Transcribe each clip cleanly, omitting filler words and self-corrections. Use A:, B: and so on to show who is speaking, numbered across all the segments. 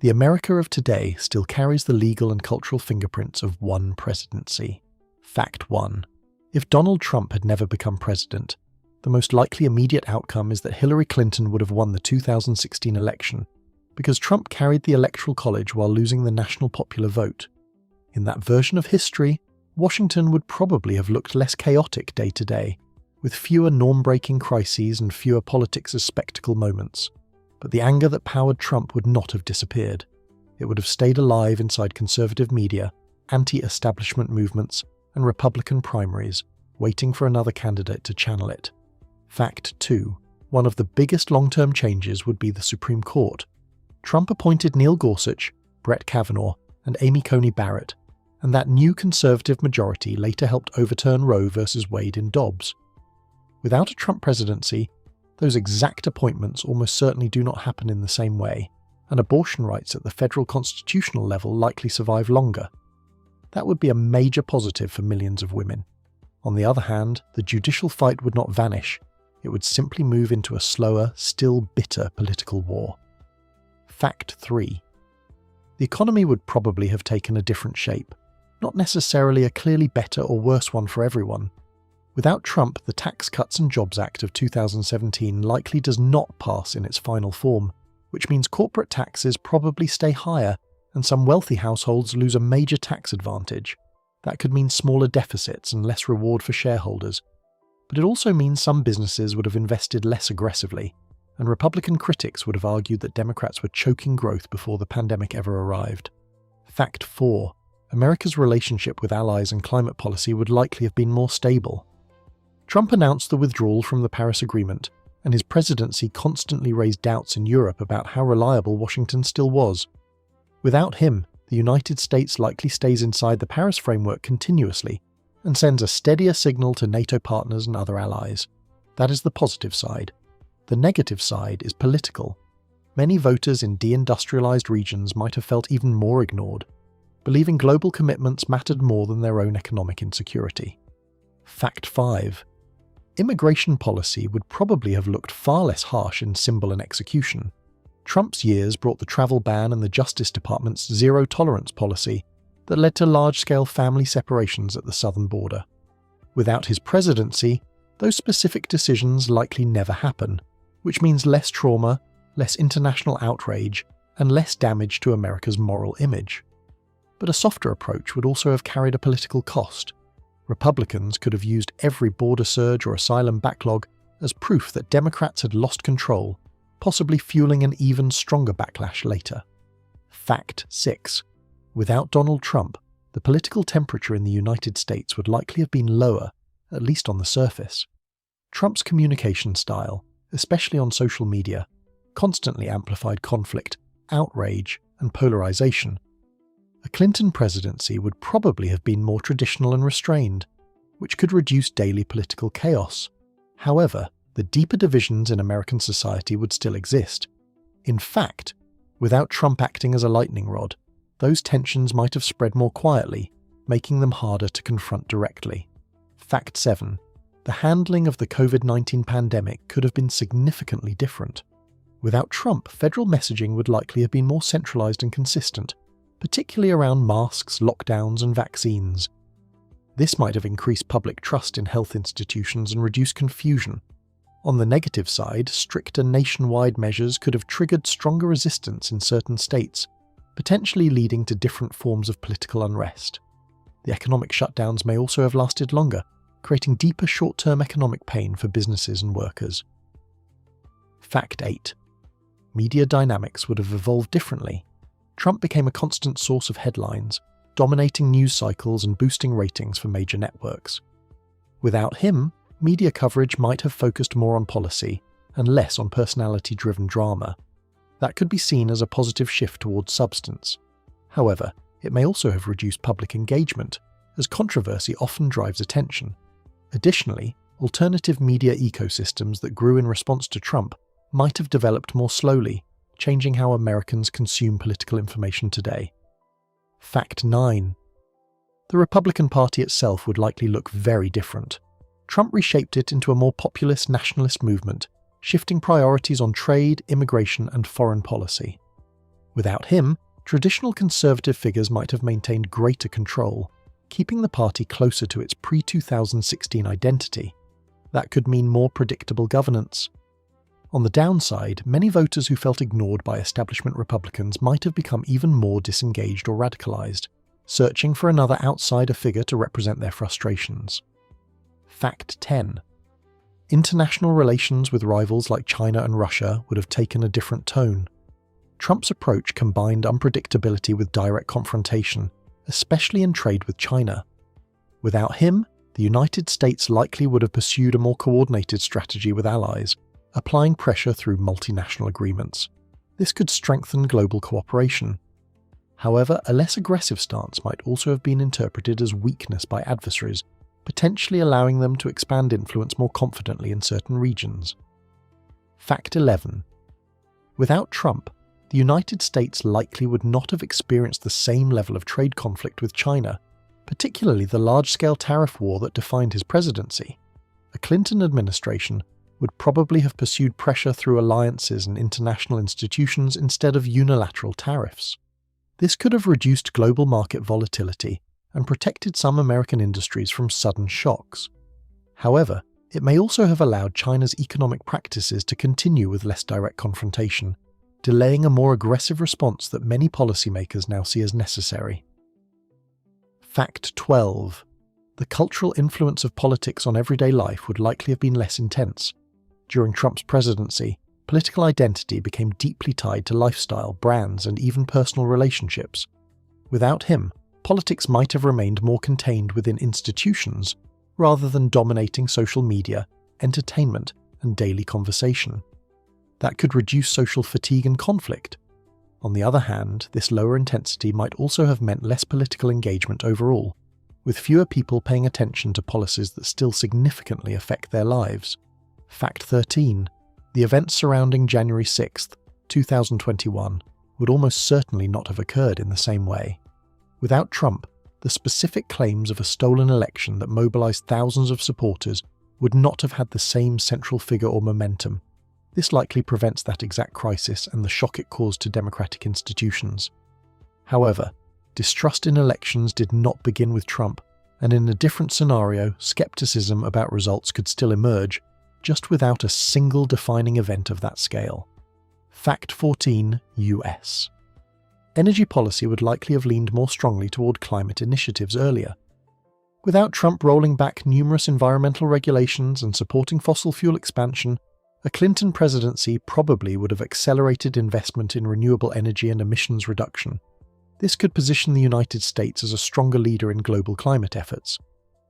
A: The America of today still carries the legal and cultural fingerprints of one presidency. Fact 1. If Donald Trump had never become president, the most likely immediate outcome is that Hillary Clinton would have won the 2016 election, because Trump carried the Electoral College while losing the national popular vote. In that version of history, Washington would probably have looked less chaotic day to day, with fewer norm-breaking crises and fewer politics as spectacle moments. But the anger that powered Trump would not have disappeared. It would have stayed alive inside conservative media, anti-establishment movements, and Republican primaries, waiting for another candidate to channel it. Fact 2. One of the biggest long-term changes would be the Supreme Court. Trump appointed Neil Gorsuch, Brett Kavanaugh, and Amy Coney Barrett, and that new conservative majority later helped overturn Roe v. Wade in Dobbs. Without a Trump presidency, those exact appointments almost certainly do not happen in the same way, and abortion rights at the federal constitutional level likely survive longer. That would be a major positive for millions of women. On the other hand, the judicial fight would not vanish. It would simply move into a slower, still bitter political war. Fact 3. The economy would probably have taken a different shape, not necessarily a clearly better or worse one for everyone. Without Trump, the Tax Cuts and Jobs Act of 2017 likely does not pass in its final form, which means corporate taxes probably stay higher and some wealthy households lose a major tax advantage. That could mean smaller deficits and less reward for shareholders. But it also means some businesses would have invested less aggressively, and Republican critics would have argued that Democrats were choking growth before the pandemic ever arrived. Fact 4. America's relationship with allies and climate policy would likely have been more stable. Trump announced the withdrawal from the Paris Agreement, and his presidency constantly raised doubts in Europe about how reliable Washington still was. Without him, the United States likely stays inside the Paris framework continuously and sends a steadier signal to NATO partners and other allies. That is the positive side. The negative side is political. Many voters in deindustrialized regions might have felt even more ignored, believing global commitments mattered more than their own economic insecurity. Fact 5. Immigration policy would probably have looked far less harsh in symbol and execution. Trump's years brought the travel ban and the Justice Department's zero-tolerance policy that led to large-scale family separations at the southern border. Without his presidency, those specific decisions likely never happen, which means less trauma, less international outrage, and less damage to America's moral image. But a softer approach would also have carried a political cost. Republicans could have used every border surge or asylum backlog as proof that Democrats had lost control, possibly fueling an even stronger backlash later. Fact 6. Without Donald Trump, the political temperature in the United States would likely have been lower, at least on the surface. Trump's communication style, especially on social media, constantly amplified conflict, outrage, and polarization. A Clinton presidency would probably have been more traditional and restrained, which could reduce daily political chaos. However, the deeper divisions in American society would still exist. In fact, without Trump acting as a lightning rod, those tensions might have spread more quietly, making them harder to confront directly. Fact 7. The handling of the COVID-19 pandemic could have been significantly different. Without Trump, federal messaging would likely have been more centralized and consistent, particularly around masks, lockdowns, and vaccines. This might have increased public trust in health institutions and reduced confusion. On the negative side, stricter nationwide measures could have triggered stronger resistance in certain states, potentially leading to different forms of political unrest. The economic shutdowns may also have lasted longer, creating deeper short-term economic pain for businesses and workers. Fact 8. Media dynamics would have evolved differently. Trump became a constant source of headlines, dominating news cycles and boosting ratings for major networks. Without him, media coverage might have focused more on policy and less on personality-driven drama. That could be seen as a positive shift towards substance. However, it may also have reduced public engagement, as controversy often drives attention. Additionally, alternative media ecosystems that grew in response to Trump might have developed more slowly, changing how Americans consume political information today. Fact 9. The Republican Party itself would likely look very different. Trump reshaped it into a more populist nationalist movement, shifting priorities on trade, immigration, and foreign policy. Without him, traditional conservative figures might have maintained greater control, keeping the party closer to its pre-2016 identity. That could mean more predictable governance. On the downside, many voters who felt ignored by establishment Republicans might have become even more disengaged or radicalized, searching for another outsider figure to represent their frustrations. Fact 10. International relations with rivals like China and Russia would have taken a different tone. Trump's approach combined unpredictability with direct confrontation, especially in trade with China. Without him, the United States likely would have pursued a more coordinated strategy with allies, applying pressure through multinational agreements. This could strengthen global cooperation. However, a less aggressive stance might also have been interpreted as weakness by adversaries, potentially allowing them to expand influence more confidently in certain regions. Fact 11. Without Trump, the United States likely would not have experienced the same level of trade conflict with China, particularly the large-scale tariff war that defined his presidency. A Clinton administration would probably have pursued pressure through alliances and international institutions instead of unilateral tariffs. This could have reduced global market volatility and protected some American industries from sudden shocks. However, it may also have allowed China's economic practices to continue with less direct confrontation, delaying a more aggressive response that many policymakers now see as necessary. Fact 12. The cultural influence of politics on everyday life would likely have been less intense. During Trump's presidency, political identity became deeply tied to lifestyle, brands, and even personal relationships. Without him, politics might have remained more contained within institutions rather than dominating social media, entertainment, and daily conversation. That could reduce social fatigue and conflict. On the other hand, this lower intensity might also have meant less political engagement overall, with fewer people paying attention to policies that still significantly affect their lives. Fact 13. The events surrounding January 6, 2021 would almost certainly not have occurred in the same way. Without Trump, the specific claims of a stolen election that mobilized thousands of supporters would not have had the same central figure or momentum. This likely prevents that exact crisis and the shock it caused to democratic institutions. However, distrust in elections did not begin with Trump, and in a different scenario, skepticism about results could still emerge, just without a single defining event of that scale. Fact 14. US. Energy policy would likely have leaned more strongly toward climate initiatives earlier. Without Trump rolling back numerous environmental regulations and supporting fossil fuel expansion, a Clinton presidency probably would have accelerated investment in renewable energy and emissions reduction. This could position the United States as a stronger leader in global climate efforts.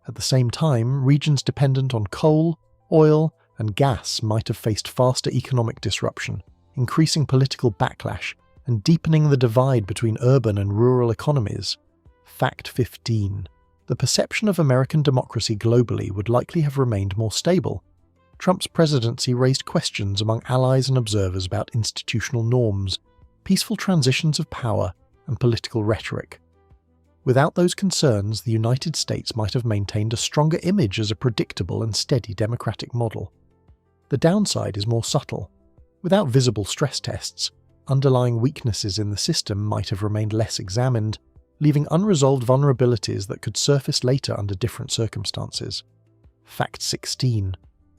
A: At the same time, regions dependent on coal, oil, and gas might have faced faster economic disruption, increasing political backlash and deepening the divide between urban and rural economies. Fact 15. The perception of American democracy globally would likely have remained more stable. Trump's presidency raised questions among allies and observers about institutional norms, peaceful transitions of power, and political rhetoric. Without those concerns, the United States might have maintained a stronger image as a predictable and steady democratic model. The downside is more subtle. Without visible stress tests, underlying weaknesses in the system might have remained less examined, leaving unresolved vulnerabilities that could surface later under different circumstances. Fact 16.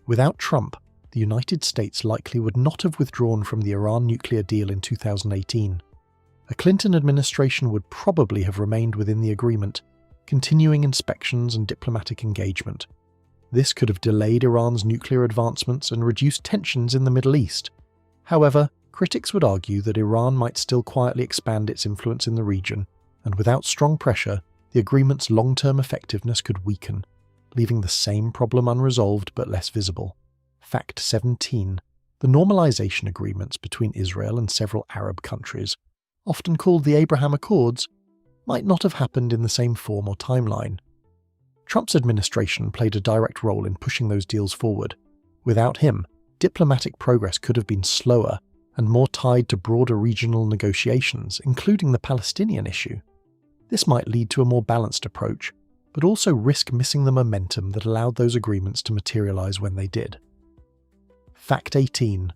A: Without Trump, the United States likely would not have withdrawn from the Iran nuclear deal in 2018. A Clinton administration would probably have remained within the agreement, continuing inspections and diplomatic engagement. This could have delayed Iran's nuclear advancements and reduced tensions in the Middle East. However, critics would argue that Iran might still quietly expand its influence in the region, and without strong pressure, the agreement's long-term effectiveness could weaken, leaving the same problem unresolved but less visible. Fact 17. The normalization agreements between Israel and several Arab countries, often called the Abraham Accords, might not have happened in the same form or timeline. Trump's administration played a direct role in pushing those deals forward. Without him, diplomatic progress could have been slower and more tied to broader regional negotiations, including the Palestinian issue. This might lead to a more balanced approach, but also risk missing the momentum that allowed those agreements to materialize when they did. Fact 18.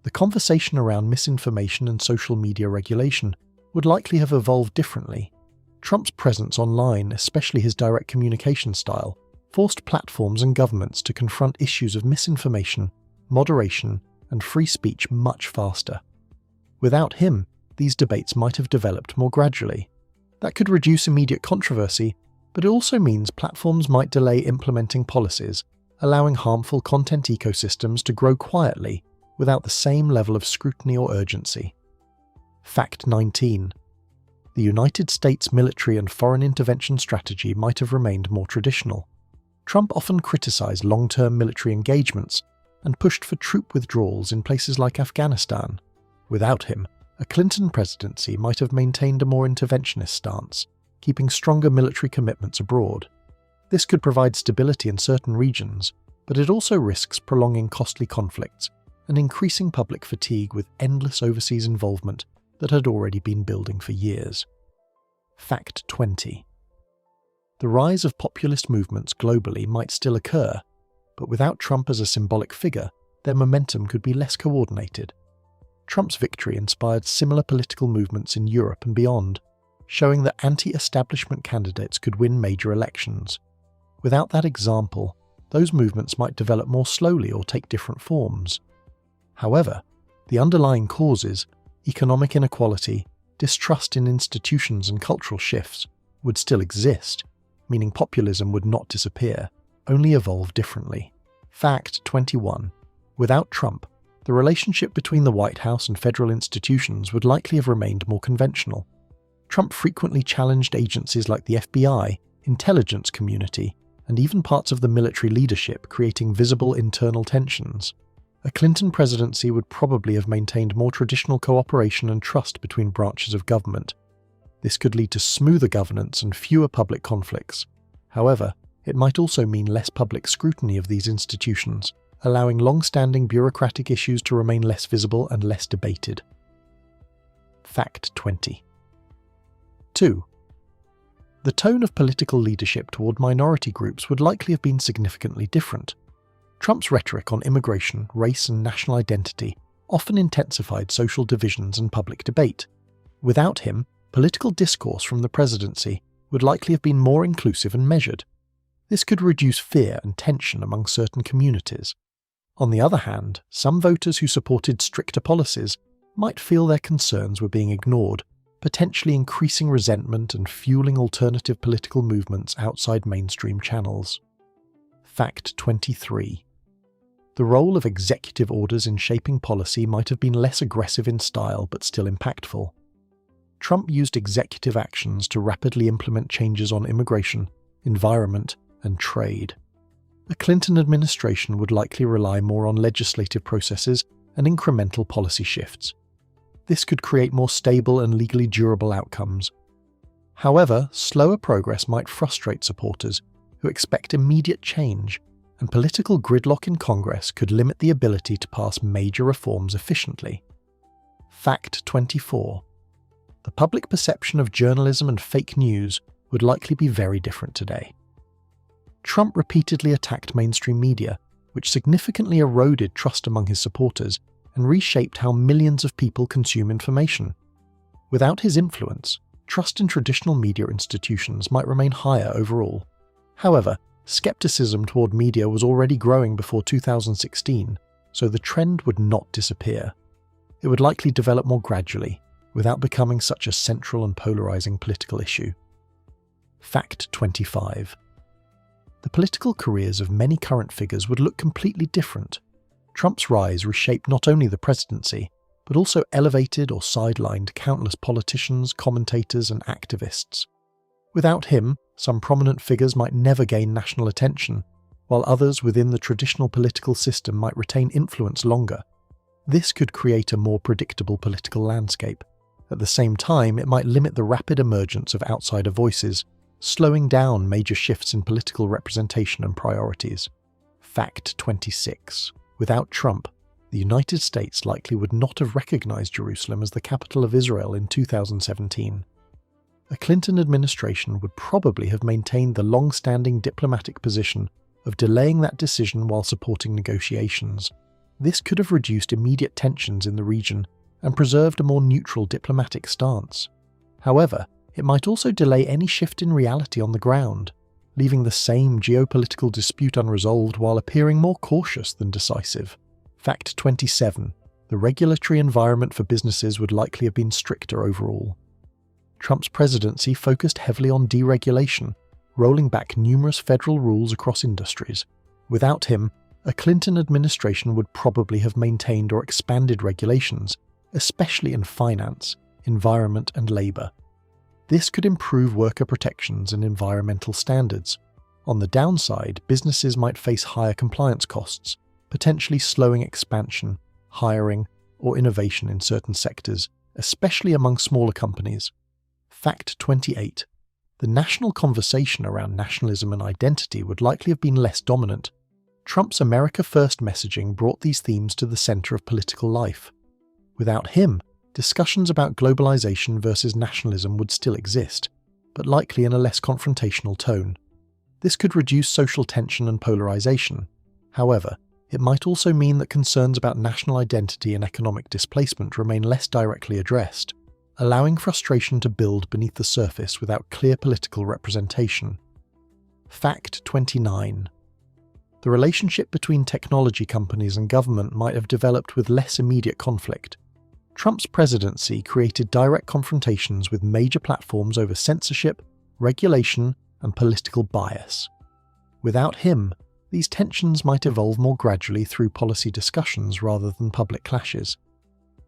A: the conversation around misinformation and social media regulation would likely have evolved differently. Trump's presence online, especially his direct communication style, forced platforms and governments to confront issues of misinformation, moderation, and free speech much faster. Without him, these debates might have developed more gradually. That could reduce immediate controversy, but it also means platforms might delay implementing policies, allowing harmful content ecosystems to grow quietly without the same level of scrutiny or urgency. Fact 19. The United States military and foreign intervention strategy might have remained more traditional. Trump often criticized long-term military engagements and pushed for troop withdrawals in places like Afghanistan. Without him, a Clinton presidency might have maintained a more interventionist stance, keeping stronger military commitments abroad. This could provide stability in certain regions, but it also risks prolonging costly conflicts and increasing public fatigue with endless overseas involvement that had already been building for years. Fact 20. The rise of populist movements globally might still occur, but without Trump as a symbolic figure, their momentum could be less coordinated. Trump's victory inspired similar political movements in Europe and beyond, showing that anti-establishment candidates could win major elections. Without that example, those movements might develop more slowly or take different forms. However, the underlying causes, economic inequality, distrust in institutions and cultural shifts, would still exist, meaning populism would not disappear, only evolve differently. Fact 21. Without Trump, the relationship between the White House and federal institutions would likely have remained more conventional. Trump frequently challenged agencies like the FBI, intelligence community, and even parts of the military leadership, creating visible internal tensions. A Clinton presidency would probably have maintained more traditional cooperation and trust between branches of government. This could lead to smoother governance and fewer public conflicts. However, it might also mean less public scrutiny of these institutions, allowing long-standing bureaucratic issues to remain less visible and less debated. Fact 20. 2. The tone of political leadership toward minority groups would likely have been significantly different. Trump's rhetoric on immigration, race, and national identity often intensified social divisions and public debate. Without him, political discourse from the presidency would likely have been more inclusive and measured. This could reduce fear and tension among certain communities. On the other hand, some voters who supported stricter policies might feel their concerns were being ignored, potentially increasing resentment and fueling alternative political movements outside mainstream channels. Fact 23. The role of executive orders in shaping policy might have been less aggressive in style but still impactful. Trump used executive actions to rapidly implement changes on immigration, environment, and trade. A Clinton administration would likely rely more on legislative processes and incremental policy shifts. This could create more stable and legally durable outcomes. However, slower progress might frustrate supporters who expect immediate change, and political gridlock in Congress could limit the ability to pass major reforms efficiently. Fact 24. The public perception of journalism and fake news would likely be very different today. Trump repeatedly attacked mainstream media, which significantly eroded trust among his supporters and reshaped how millions of people consume information. Without his influence, trust in traditional media institutions might remain higher overall. However, skepticism toward media was already growing before 2016, so the trend would not disappear. It would likely develop more gradually, without becoming such a central and polarizing political issue. Fact 25. The political careers of many current figures would look completely different. Trump's rise reshaped not only the presidency, but also elevated or sidelined countless politicians, commentators, and activists. Without him, some prominent figures might never gain national attention, while others within the traditional political system might retain influence longer. This could create a more predictable political landscape. At the same time, it might limit the rapid emergence of outsider voices, slowing down major shifts in political representation and priorities. Fact 26. Without Trump, the United States likely would not have recognized Jerusalem as the capital of Israel in 2017. A Clinton administration would probably have maintained the long-standing diplomatic position of delaying that decision while supporting negotiations. This could have reduced immediate tensions in the region and preserved a more neutral diplomatic stance. However, it might also delay any shift in reality on the ground, leaving the same geopolitical dispute unresolved while appearing more cautious than decisive. Fact 27. The regulatory environment for businesses would likely have been stricter overall. Trump's presidency focused heavily on deregulation, rolling back numerous federal rules across industries. Without him, a Clinton administration would probably have maintained or expanded regulations, especially in finance, environment, and labor. This could improve worker protections and environmental standards. On the downside, businesses might face higher compliance costs, potentially slowing expansion, hiring, or innovation in certain sectors, especially among smaller companies. Fact 28. The national conversation around nationalism and identity would likely have been less dominant. Trump's America First messaging brought these themes to the center of political life. Without him, discussions about globalization versus nationalism would still exist, but likely in a less confrontational tone. This could reduce social tension and polarization. However, it might also mean that concerns about national identity and economic displacement remain less directly addressed, allowing frustration to build beneath the surface without clear political representation. Fact 29. The relationship between technology companies and government might have developed with less immediate conflict. Trump's presidency created direct confrontations with major platforms over censorship, regulation, and political bias. Without him, these tensions might evolve more gradually through policy discussions rather than public clashes.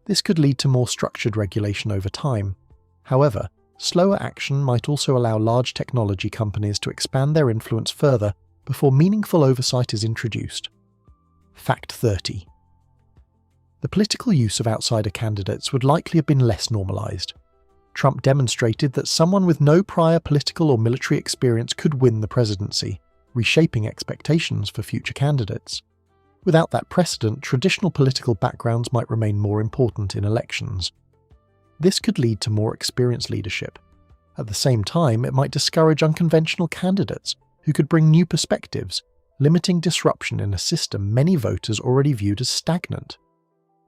A: This could lead to more structured regulation over time. However, slower action might also allow large technology companies to expand their influence further before meaningful oversight is introduced. Fact 30. The political use of outsider candidates would likely have been less normalized. Trump demonstrated that someone with no prior political or military experience could win the presidency, reshaping expectations for future candidates. Without that precedent, traditional political backgrounds might remain more important in elections. This could lead to more experienced leadership. At the same time, it might discourage unconventional candidates who could bring new perspectives, limiting disruption in a system many voters already viewed as stagnant.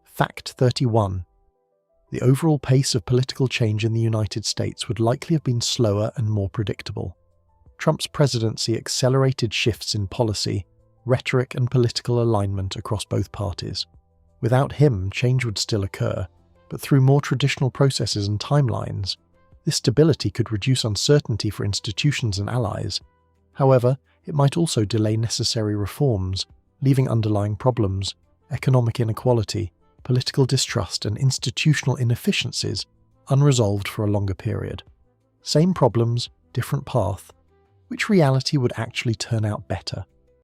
A: Fact 31. The overall pace of political change in the United States would likely have been slower and more predictable. Trump's presidency accelerated shifts in policy, rhetoric, and political alignment across both parties. Without him, change would still occur, but through more traditional processes and timelines. This stability could reduce uncertainty for institutions and allies. However, it might also delay necessary reforms, leaving underlying problems, economic inequality, political distrust, and institutional inefficiencies unresolved for a longer period. Same problems, different path. Which reality would actually turn out better?